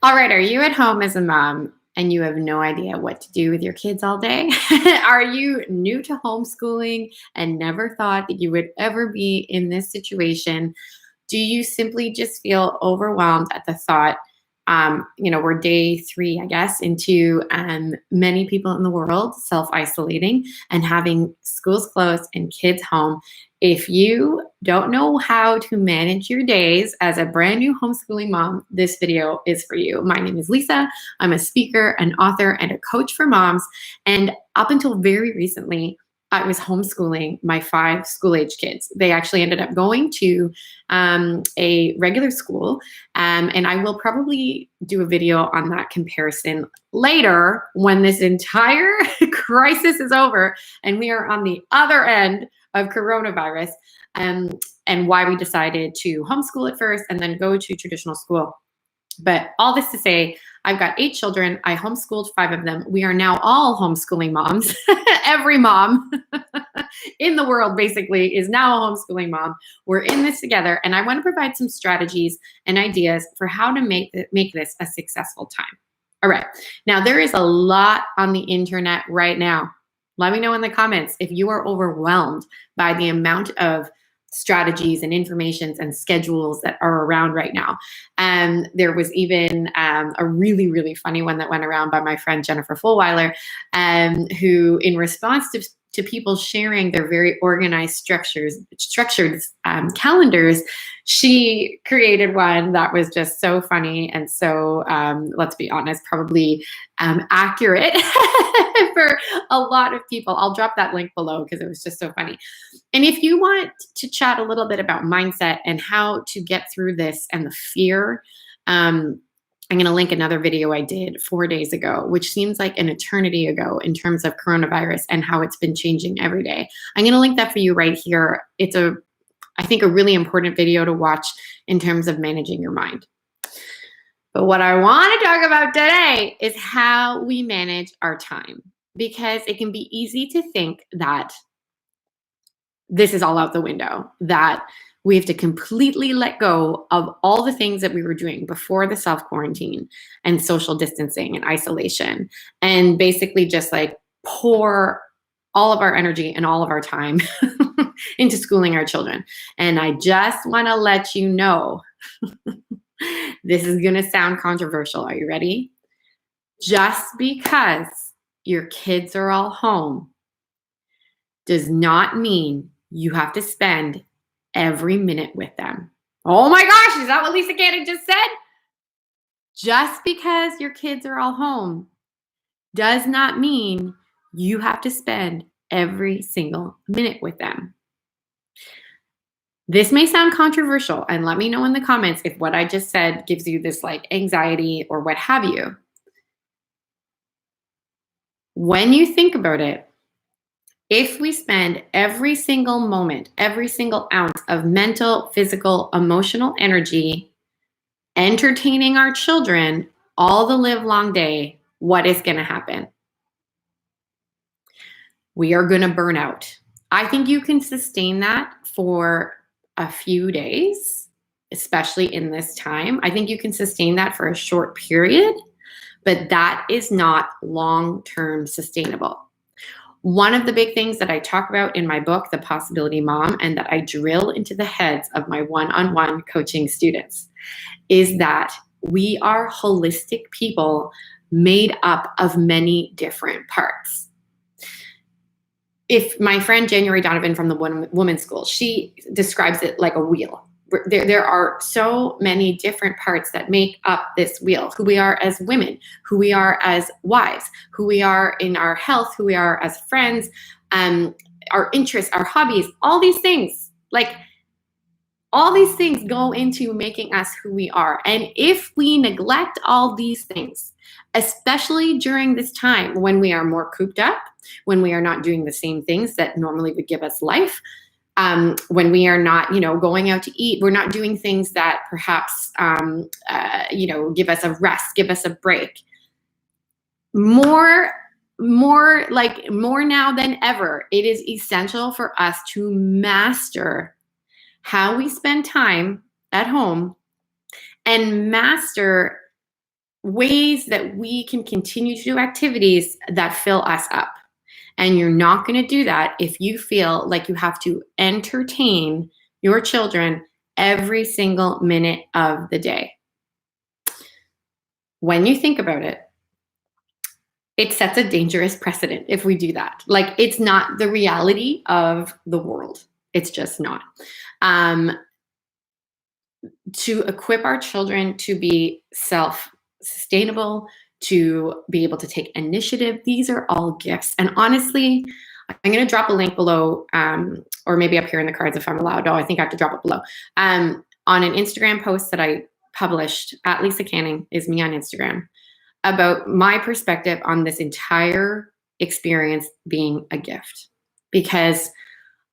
All right, are you at home as a mom and you have no idea what to do with your kids all day? Are you new to homeschooling and never thought that you would ever be in this situation? Do you simply just feel overwhelmed at the thought? We're day three, I guess, into many people in the world self isolating and having schools closed and kids home. If you don't know how to manage your days as a brand new homeschooling mom, this video is for you. My name is Lisa. I'm a speaker, an author, and a coach for moms. And up until very recently, I was homeschooling my 5 school age kids. They actually ended up going to a regular school. And I will probably do a video on that comparison later when this entire crisis is over and we are on the other end of coronavirus, and why we decided to homeschool at first and then go to traditional school. But all this to say, I've got 8 children. I homeschooled 5 of them. We are now all homeschooling moms. Every mom in the world basically is now a homeschooling mom. We're in this together, and I want to provide some strategies and ideas for how to make this a successful time. All right. Now, there is a lot on the internet right now. Let me know in the comments if you are overwhelmed by the amount of strategies and informations and schedules that are around right now. And there was even a really, really funny one that went around by my friend Jennifer Fulweiler, who, in response to people sharing their very organized structured calendars, she created one that was just so funny and so, let's be honest, probably accurate for a lot of people. I'll drop that link below because it was just so funny. And if you want to chat a little bit about mindset and how to get through this and the fear, I'm going to link another video I did 4 days ago, which seems like an eternity ago in terms of coronavirus and how it's been changing every day. I'm going to link that for you right here. It's I think, a really important video to watch in terms of managing your mind. But what I want to talk about today is how we manage our time, because it can be easy to think that this is all out the window, that we have to completely let go of all the things that we were doing before the self-quarantine and social distancing and isolation, and basically just like pour all of our energy and all of our time into schooling our children. And I just want to let you know, this is going to sound controversial. Are you ready? Just because your kids are all home does not mean you have to spend every minute with them. Oh my gosh, is that what Lisa Cannon just said? Just because your kids are all home does not mean you have to spend every single minute with them. This may sound controversial, and let me know in the comments if what I just said gives you this like anxiety or what have you. When you think about it, if we spend every single moment, every single ounce of mental, physical, emotional energy entertaining our children all the live long day, what is going to happen? We are going to burn out. I think you can sustain that for a few days, especially in this time. I think you can sustain that for a short period, but that is not long-term sustainable. One of the big things that I talk about in my book, The Possibility Mom, and that I drill into the heads of my one-on-one coaching students, is that we are holistic people made up of many different parts. If my friend January Donovan from the Women's School, she describes it like a wheel. There are so many different parts that make up this wheel. Who we are as women, who we are as wives, who we are in our health, who we are as friends, our interests, our hobbies, all these things. Like, all these things go into making us who we are. And if we neglect all these things, especially during this time when we are more cooped up, when we are not doing the same things that normally would give us life, when we are not, going out to eat, we're not doing things that perhaps, give us a rest, give us a break. More now than ever, it is essential for us to master how we spend time at home and master ways that we can continue to do activities that fill us up. And you're not going to do that if you feel like you have to entertain your children every single minute of the day. When you think about it, it sets a dangerous precedent if we do that. Like, it's not the reality of the world. It's just not. To equip our children to be self-sustainable, to be able to take initiative, these are all gifts. And honestly, I'm going to drop a link below, or maybe up here in the cards if I'm allowed. Oh, I think I have to drop it below. On an Instagram post that I published, at Lisa Canning is me on Instagram, about my perspective on this entire experience being a gift. Because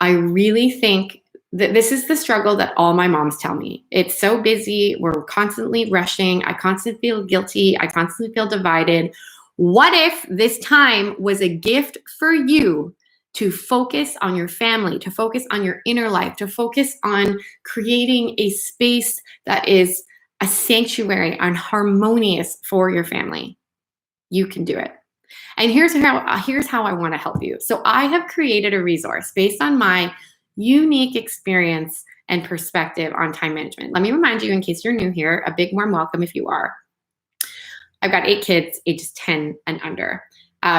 I really think that this is the struggle that all my moms tell me. It's so busy. We're constantly rushing. I constantly feel guilty. I constantly feel divided. What if this time was a gift for you to focus on your family, to focus on your inner life, to focus on creating a space that is a sanctuary and harmonious for your family? You can do it. And here's how I want to help you. So I have created a resource based on my unique experience and perspective on time management. Let me remind you, in case you're new here, a big warm welcome if you are. I've got 8 kids, ages 10 and under.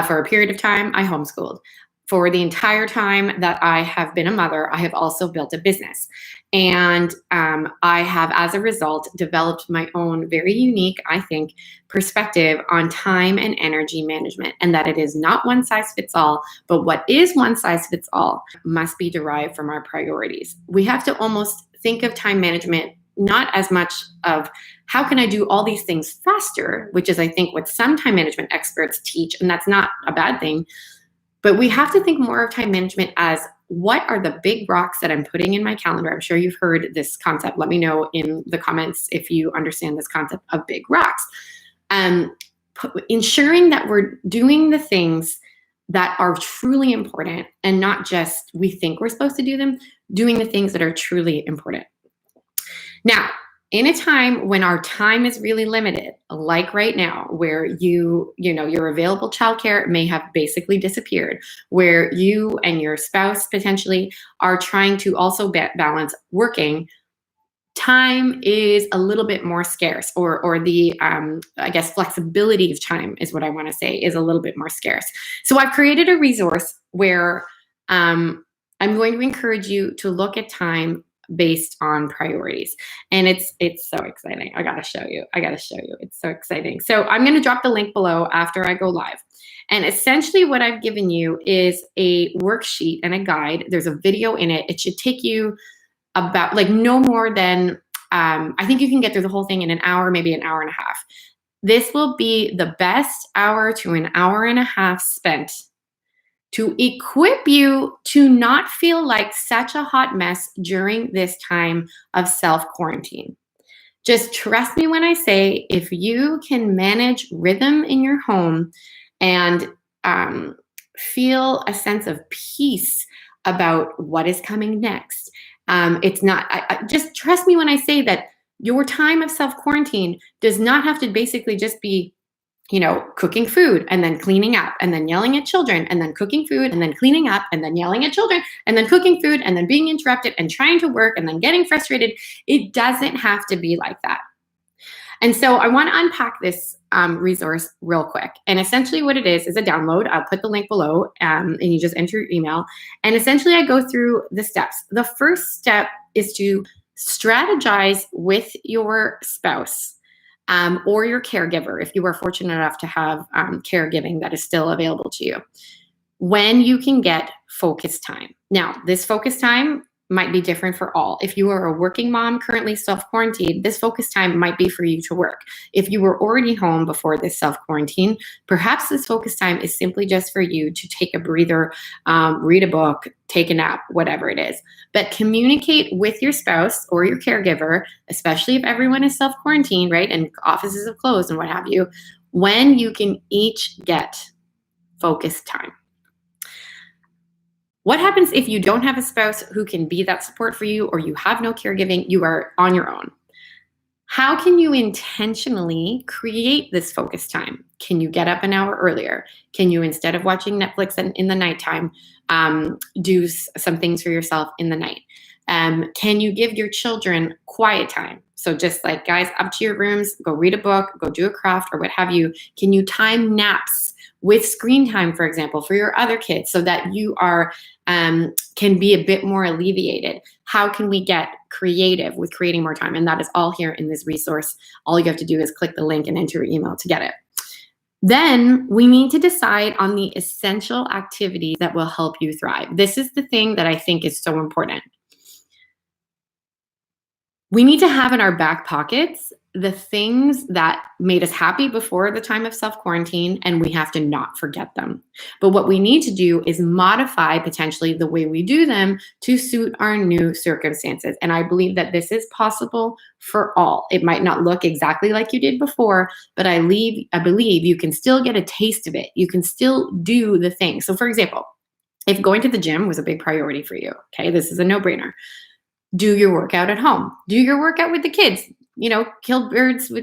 For a period of time, I homeschooled. For the entire time that I have been a mother, I have also built a business. And I have, as a result, developed my own very unique, I think, perspective on time and energy management, and that it is not one size fits all, but what is one size fits all must be derived from our priorities. We have to almost think of time management not as much of how can I do all these things faster, which is, I think, what some time management experts teach, and that's not a bad thing. But we have to think more of time management as, what are the big rocks that I'm putting in my calendar? I'm sure you've heard this concept. Let me know in the comments if you understand this concept of big rocks. Ensuring that we're doing the things that are truly important and not just we think we're supposed to do them, doing the things that are truly important. Now, in a time when our time is really limited, like right now, where your available childcare may have basically disappeared, where you and your spouse potentially are trying to also balance working, time is a little bit more scarce, or the I guess flexibility of time is what I want to say is a little bit more scarce. So I've created a resource where I'm going to encourage you to look at time based on priorities. And it's so exciting. I gotta show you. It's so exciting. So I'm gonna drop the link below after I go live. And essentially what I've given you is a worksheet and a guide. There's a video in it. It should take you about no more than, I think you can get through the whole thing in an hour, maybe an hour and a half. This will be the best hour to an hour and a half spent to equip you to not feel like such a hot mess during this time of self-quarantine. Just trust me when I say, if you can manage rhythm in your home and feel a sense of peace about what is coming next, it's not, just trust me when I say that your time of self-quarantine does not have to basically just be cooking food and then cleaning up and then yelling at children and then cooking food and then cleaning up and then yelling at children and then cooking food and then being interrupted and trying to work and then getting frustrated. It doesn't have to be like that. And so I want to unpack this resource real quick. And essentially what it is a download. I'll put the link below and you just enter your email. And essentially I go through the steps. The first step is to strategize with your spouse. Or your caregiver, if you are fortunate enough to have caregiving that is still available to you, when you can get focus time. Now, this focus time might be different for all. If you are a working mom currently self-quarantined, this focus time might be for you to work. If you were already home before this self-quarantine, perhaps this focus time is simply just for you to take a breather, read a book, take a nap, whatever it is. But communicate with your spouse or your caregiver, especially if everyone is self-quarantined, right? And offices have closed and what have you, when you can each get focus time. What happens if you don't have a spouse who can be that support for you, or you have no caregiving, you are on your own? How can you intentionally create this focus time? Can you get up an hour earlier? Can you, instead of watching Netflix in the nighttime, do some things for yourself in the night? Can you give your children quiet time? So, just like, guys, up to your rooms, go read a book, go do a craft, or what have you. Can you time naps with screen time, for example, for your other kids, so that you are can be a bit more alleviated? How can we get creative with creating more time? And that is all here in this resource. All you have to do is click the link and enter your email to get it. Then we need to decide on the essential activities that will help you thrive. This is the thing that I think is so important. We need to have in our back pockets the things that made us happy before the time of self-quarantine, and we have to not forget them. But what we need to do is modify potentially the way we do them to suit our new circumstances. And I believe that this is possible for all. It might not look exactly like you did before, but I believe you can still get a taste of it. You can still do the thing. So, for example, if going to the gym was a big priority for you, okay, this is a no-brainer. Do your workout at home. Do your workout with the kids. Kill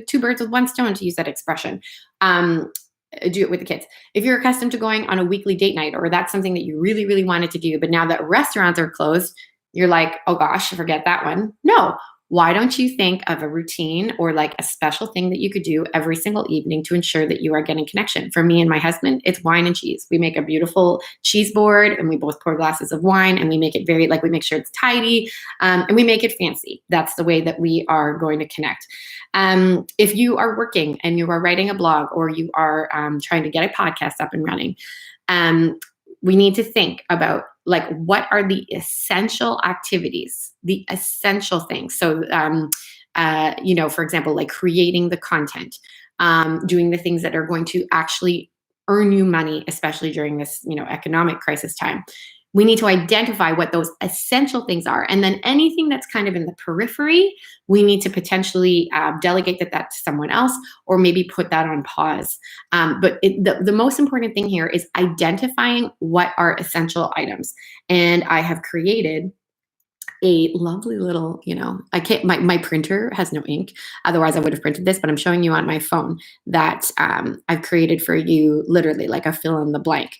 two birds with one stone, to use that expression. Do it with the kids. If you're accustomed to going on a weekly date night, or that's something that you really, really wanted to do, but now that restaurants are closed, you're like, oh gosh, forget that one. No. Why don't you think of a routine or like a special thing that you could do every single evening to ensure that you are getting connection? For me and my husband, it's wine and cheese. We make a beautiful cheese board, and we both pour glasses of wine, and we make it we make sure it's tidy, and we make it fancy. That's the way that we are going to connect. If you are working and you are writing a blog, or you are trying to get a podcast up and running, we need to think about, like, what are the essential activities, the essential things. So, for example, like creating the content, doing the things that are going to actually earn you money, especially during this, economic crisis time. We need to identify what those essential things are. And then anything that's kind of in the periphery, we need to potentially delegate that to someone else, or maybe put that on pause. But the most important thing here is identifying what are essential items. And I have created a lovely little, I can't, my printer has no ink. Otherwise I would have printed this, but I'm showing you on my phone that I've created for you, literally like a fill in the blank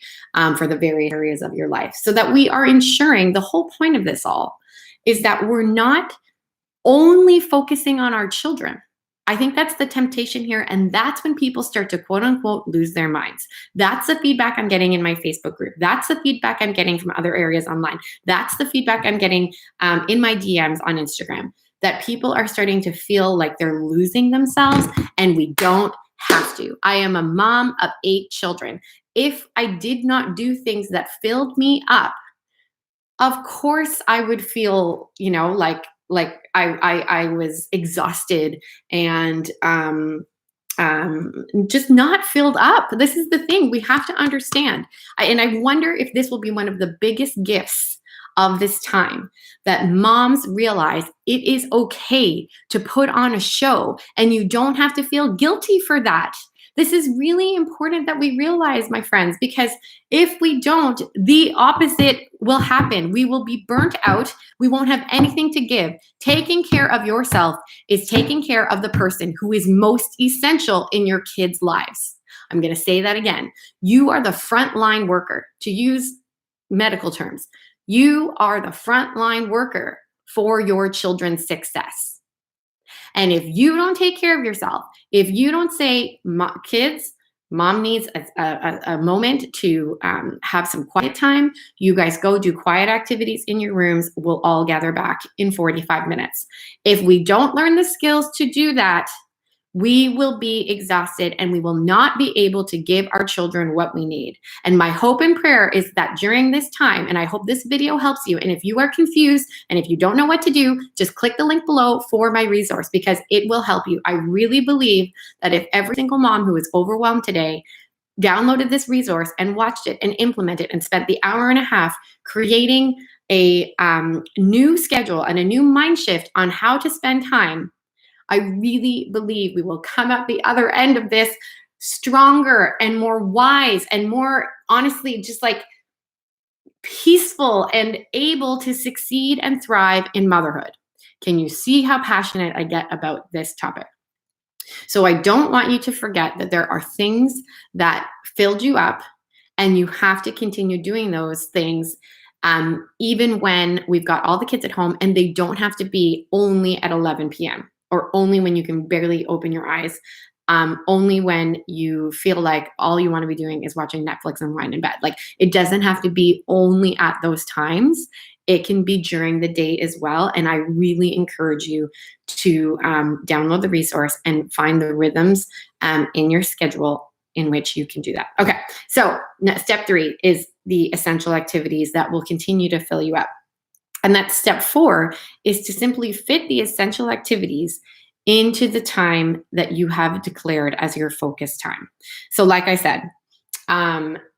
for the various areas of your life, so that we are ensuring, the whole point of this all is that we're not only focusing on our children. I think that's the temptation here. And that's when people start to, quote unquote, lose their minds. That's the feedback I'm getting in my Facebook group. That's the feedback I'm getting from other areas online. That's the feedback I'm getting in my DMs on Instagram, that people are starting to feel like they're losing themselves, and we don't have to. I am a mom of 8 children. If I did not do things that filled me up, of course I would feel, like I was exhausted and just not filled up. This is the thing we have to understand. And I wonder if this will be one of the biggest gifts of this time, that moms realize it is okay to put on a show, and you don't have to feel guilty for that. This is really important that we realize, my friends, because if we don't, the opposite will happen. We will be burnt out. We won't have anything to give. Taking care of yourself is taking care of the person who is most essential in your kids' lives. I'm going to say that again. You are the frontline worker, to use medical terms. You are the frontline worker for your children's success. And if you don't take care of yourself, if you don't say, kids, mom needs a moment to have some quiet time, you guys go do quiet activities in your rooms, we'll all gather back in 45 minutes. If we don't learn the skills to do that, we will be exhausted, and we will not be able to give our children what we need. And my hope and prayer is that during this time, and I hope this video helps you, and if you are confused and if you don't know what to do, just click the link below for my resource, because it will help you. I really believe that if every single mom who is overwhelmed today downloaded this resource and watched it and implemented and spent the hour and a half creating a new schedule and a new mind shift on how to spend time, I really believe we will come out the other end of this stronger and more wise and more, honestly, just like peaceful and able to succeed and thrive in motherhood. Can you see how passionate I get about this topic? So I don't want you to forget that there are things that filled you up, and you have to continue doing those things, even when we've got all the kids at home, and they don't have to be only at 11 p.m. or only when you can barely open your eyes. Only when you feel like all you want to be doing is watching Netflix and lying in bed. Like, it doesn't have to be only at those times. It can be during the day as well. And I really encourage you to download the resource and find the rhythms in your schedule in which you can do that. Okay, so step 3 is the essential activities that will continue to fill you up. And that step 4 is to simply fit the essential activities into the time that you have declared as your focus time. So, like I said,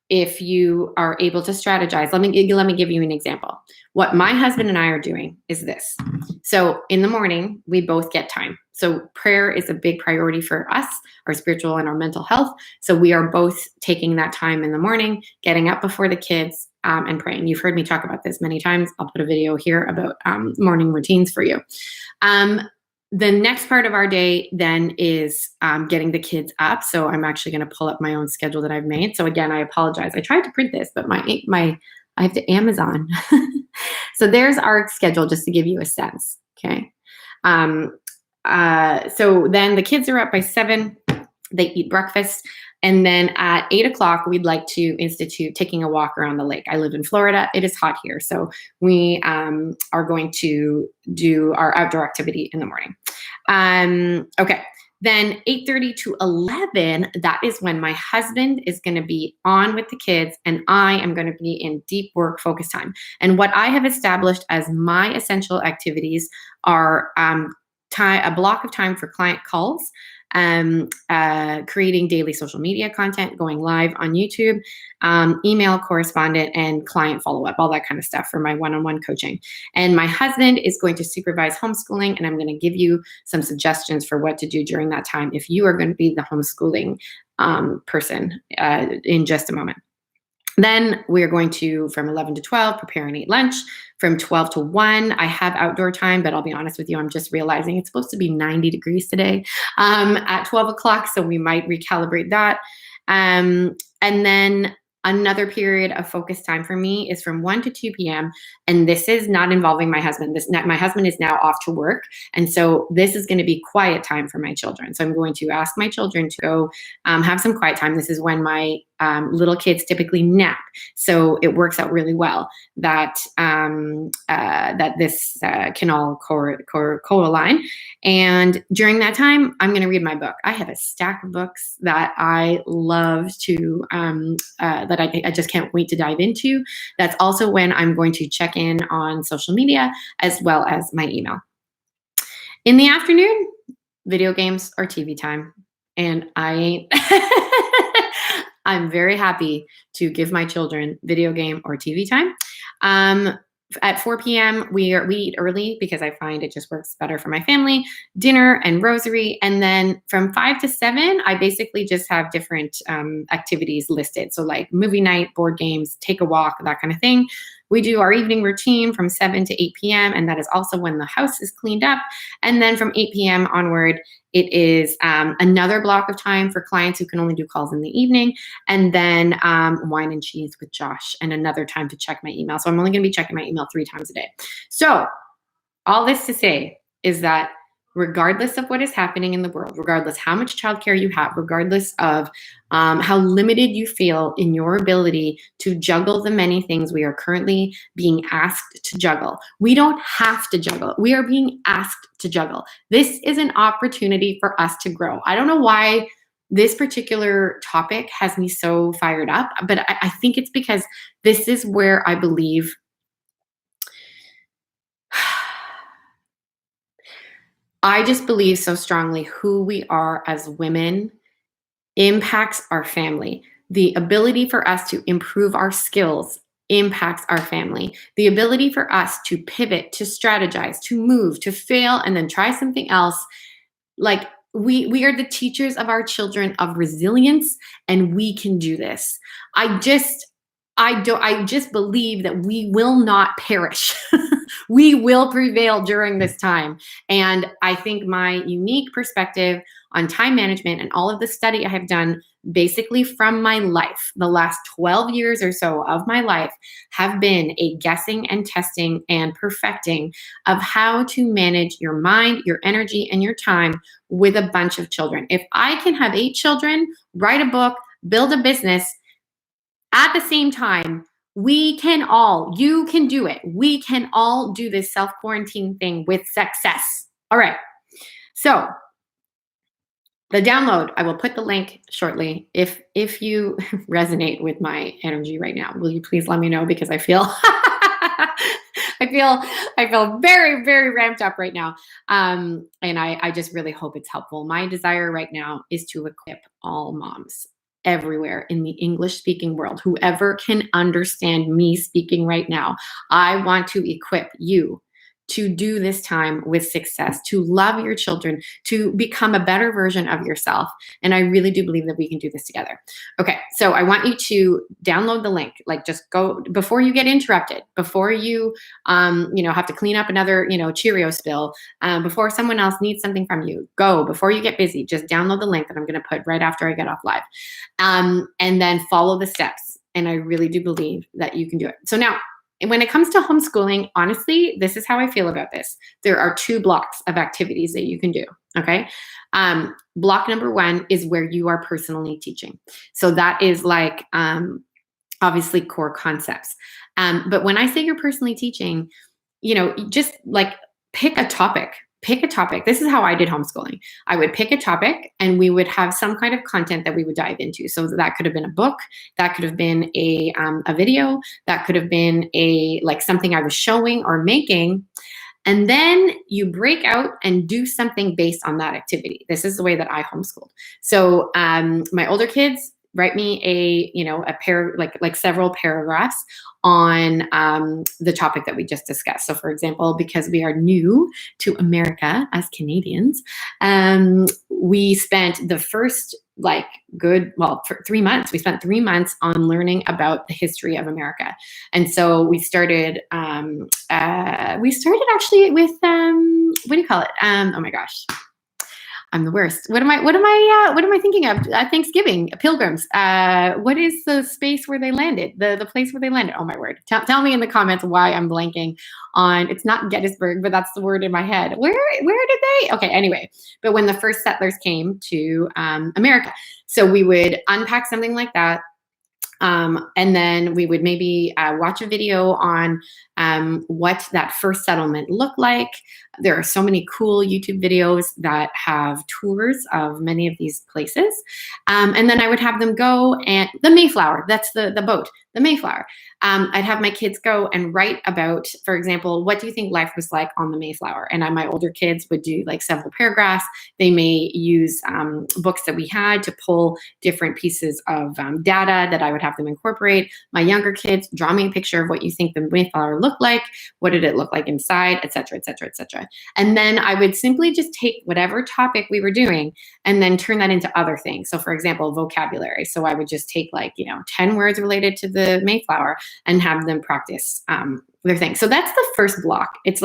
if you are able to strategize, let me give you an example. What my husband and I are doing is this. So in the morning, we both get time. So prayer is a big priority for us, our spiritual and our mental health. So we are both taking that time in the morning, getting up before the kids, and praying. You've heard me talk about this many times. I'll put a video here about morning routines for you. The next part of our day then is getting the kids up. So I'm actually going to pull up my own schedule that I've made. So again, I apologize. I tried to print this, but I have to Amazon. So there's our schedule, just to give you a sense. Okay. So then the kids are up by 7. They eat breakfast. And then at 8 o'clock, we'd like to institute taking a walk around the lake. I live in Florida. It is hot here. So we are going to do our outdoor activity in the morning. Okay. Then 8:30 to 11, that is when my husband is going to be on with the kids and I am going to be in deep work focus time. And what I have established as my essential activities are a block of time for client calls, creating daily social media content, going live on YouTube, email correspondent, and client follow-up, all that kind of stuff for my one-on-one coaching. And my husband is going to supervise homeschooling, and I'm going to give you some suggestions for what to do during that time if you are going to be the homeschooling person in just a moment. Then we are going to, from 11 to 12, prepare and eat lunch. From 12 to 1, I have outdoor time, but I'll be honest with you, I'm just realizing it's supposed to be 90 degrees today at 12 o'clock, so we might recalibrate that. And then another period of focus time for me is from 1 to 2 p.m. And this is not involving my husband. My husband is now off to work. And so this is going to be quiet time for my children. So I'm going to ask my children to go have some quiet time. This is when my little kids typically nap. So it works out really well that that this can all co-align. And during that time, I'm going to read my book. I have a stack of books that I love to, that I just can't wait to dive into. That's also when I'm going to check in on social media as well as my email. In the afternoon, video games or TV time. And I'm very happy to give my children video game or TV time. At 4 p.m., we eat early because I find it just works better for my family. Dinner and rosary. And then from 5 to 7, I basically just have different activities listed. So like movie night, board games, take a walk, that kind of thing. We do our evening routine from 7 to 8 p.m. And that is also when the house is cleaned up. And then from 8 p.m. onward, it is another block of time for clients who can only do calls in the evening. And then wine and cheese with Josh and another time to check my email. So I'm only going to be checking my email 3 times a day. So all this to say is that regardless of what is happening in the world, regardless how much childcare you have, regardless of how limited you feel in your ability to juggle the many things we are currently being asked to juggle. We don't have to juggle. We are being asked to juggle. This is an opportunity for us to grow. I don't know why this particular topic has me so fired up, but I think it's because this is where I believe I just believe so strongly who we are as women impacts our family. The ability for us to improve our skills impacts our family. The ability for us to pivot, to strategize, to move, to fail, and then try something else. Like we are the teachers of our children of resilience, and we can do this. I just believe that we will not perish We will prevail during this time. And I think my unique perspective on time management and all of the study I have done basically from my life, the last 12 years or so of my life, have been a guessing and testing and perfecting of how to manage your mind, your energy, and your time with a bunch of children. If I can have 8 children, write a book, build a business at the same time, we can all, you can do it. We can all do this self quarantine thing with success. All right. So, the download, I will put the link shortly. If you resonate with my energy right now, will you please let me know, because I feel I feel very, very ramped up right now. And I just really hope it's helpful. My desire right now is to equip all moms everywhere in the English speaking world, whoever can understand me speaking right now. I want to equip you to do this time with success, to love your children, to become a better version of yourself. And I really do believe that we can do this together. Okay, so I want you to download the link. Like, just go before you get interrupted, before you, have to clean up another, Cheerio spill, before someone else needs something from you. Go before you get busy. Just download the link that I'm going to put right after I get off live, and then follow the steps. And I really do believe that you can do it. So now, when it comes to homeschooling, honestly, this is how I feel about this. There are 2 blocks of activities that you can do. Okay. Block number 1 is where you are personally teaching. So that is like, obviously core concepts. But when I say you're personally teaching, just like pick a topic. Pick a topic. This is how I did homeschooling. I would pick a topic and we would have some kind of content that we would dive into. So that could have been a book, that could have been a video, that could have been something I was showing or making. And then you break out and do something based on that activity. This is the way that I homeschooled. So my older kids write me a pair, like several paragraphs on the topic that we just discussed. So for example, because we are new to America as Canadians, we spent the first for 3 months. We spent 3 months on learning about the history of America. And so we started actually with, what do you call it? Oh my gosh. I'm the worst. What am I thinking of? Thanksgiving, pilgrims. What is the space where they landed? The place where they landed. Oh my word. Tell me in the comments why I'm blanking on, it's not Gettysburg, but that's the word in my head. Where did they? Okay, anyway. But when the first settlers came to America. So we would unpack something like that. And then we would maybe watch a video on what that first settlement looked like. There are so many cool YouTube videos that have tours of many of these places. And then I would have them go, and the Mayflower, that's the boat, the Mayflower. I'd have my kids go and write about, for example, what do you think life was like on the Mayflower? And my older kids would do several paragraphs. They may use books that we had to pull different pieces of data that I would have them incorporate. My younger kids, draw me a picture of what you think the Mayflower looked like. What did it look like inside, et cetera, et cetera, et cetera. And then I would simply just take whatever topic we were doing and then turn that into other things. So for example, vocabulary. So I would just take 10 words related to the Mayflower and have them practice their thing. So that's the first block. It's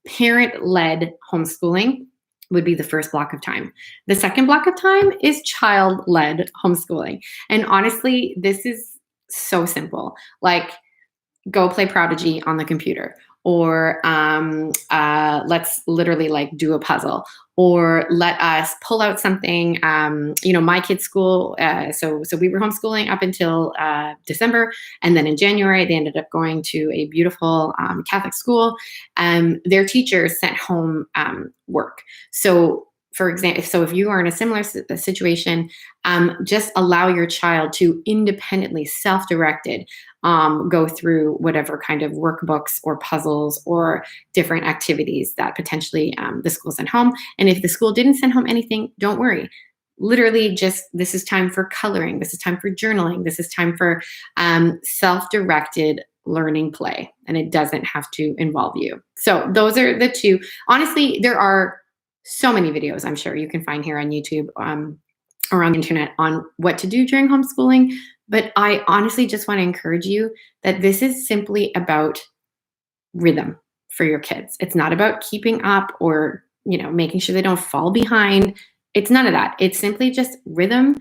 parent-led homeschooling would be the first block of time. The second block of time is child-led homeschooling. And honestly, this is so simple. Go play Prodigy on the computer, or let's literally do a puzzle, or let us pull out something. My kids' school, so we were homeschooling up until December, and then in January they ended up going to a beautiful Catholic school. Their teachers sent home work. So for example, if you are in a similar situation, just allow your child to independently, self-directed, go through whatever kind of workbooks or puzzles or different activities that potentially the school sent home. And if the school didn't send home anything, don't worry. Literally this is time for coloring. This is time for journaling. This is time for self-directed learning play. And it doesn't have to involve you. So those are the 2. Honestly, there are so many videos I'm sure you can find here on YouTube or on the internet on what to do during homeschooling. But I honestly just want to encourage you that this is simply about rhythm for your kids. It's not about keeping up or, making sure they don't fall behind. It's none of that. It's simply just rhythm.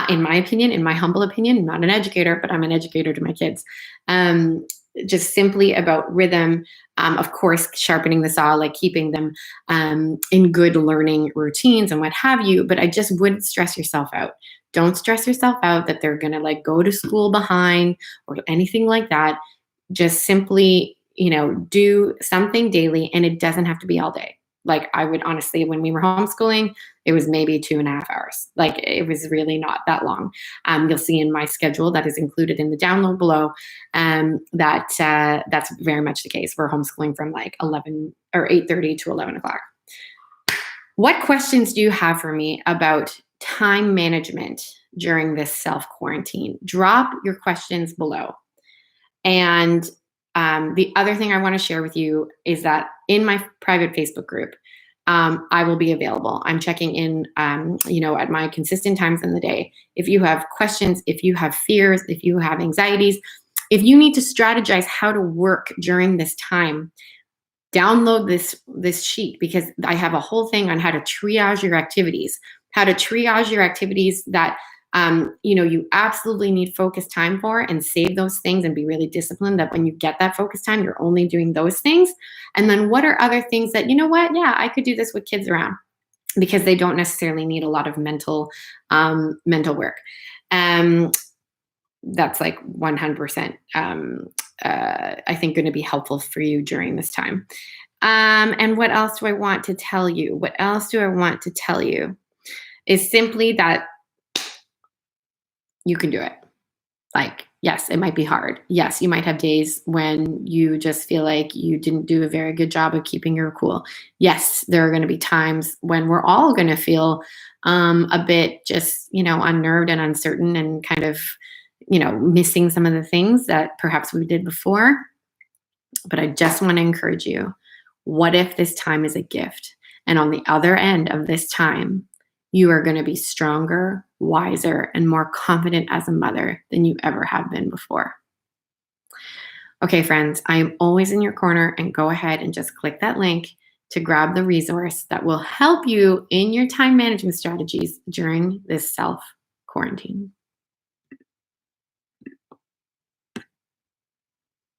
In my opinion, in my humble opinion, I'm not an educator, but I'm an educator to my kids. Um, just simply about rhythm. Of course, sharpening the saw, like keeping them in good learning routines and what have you. But I just wouldn't stress yourself out. Don't stress yourself out that they're going to like go to school behind or anything like that. Just simply, do something daily, and it doesn't have to be all day. Like I would honestly, when we were homeschooling, it was maybe 2.5 hours. Like it was really not that long. You'll see in my schedule that is included in the download below, that's very much the case. We're homeschooling from like 11 or 8:30 to 11 o'clock. What questions do you have for me about time management during this self quarantine? Drop your questions below. And the other thing I want to share with you is that in my private Facebook group, I will be available. I'm checking in, at my consistent times in the day. If you have questions, if you have fears, if you have anxieties, if you need to strategize how to work during this time, download this sheet, because I have a whole thing on how to triage your activities, that you absolutely need focused time for, and save those things and be really disciplined that when you get that focused time, you're only doing those things. And then what are other things that, yeah, I could do this with kids around, because they don't necessarily need a lot of mental work. That's like 100%, I think, going to be helpful for you during this time. And what else do I want to tell you? Is simply that you can do it. Like, yes, it might be hard. Yes, you might have days when you just feel like you didn't do a very good job of keeping your cool. Yes, there are going to be times when we're all going to feel a bit just, unnerved and uncertain, and kind of, missing some of the things that perhaps we did before. But I just want to encourage you. What if this time is a gift? And on the other end of this time, you are going to be stronger, wiser, and more confident as a mother than you ever have been before. Okay, friends, I am always in your corner, and go ahead and just click that link to grab the resource that will help you in your time management strategies during this self quarantine.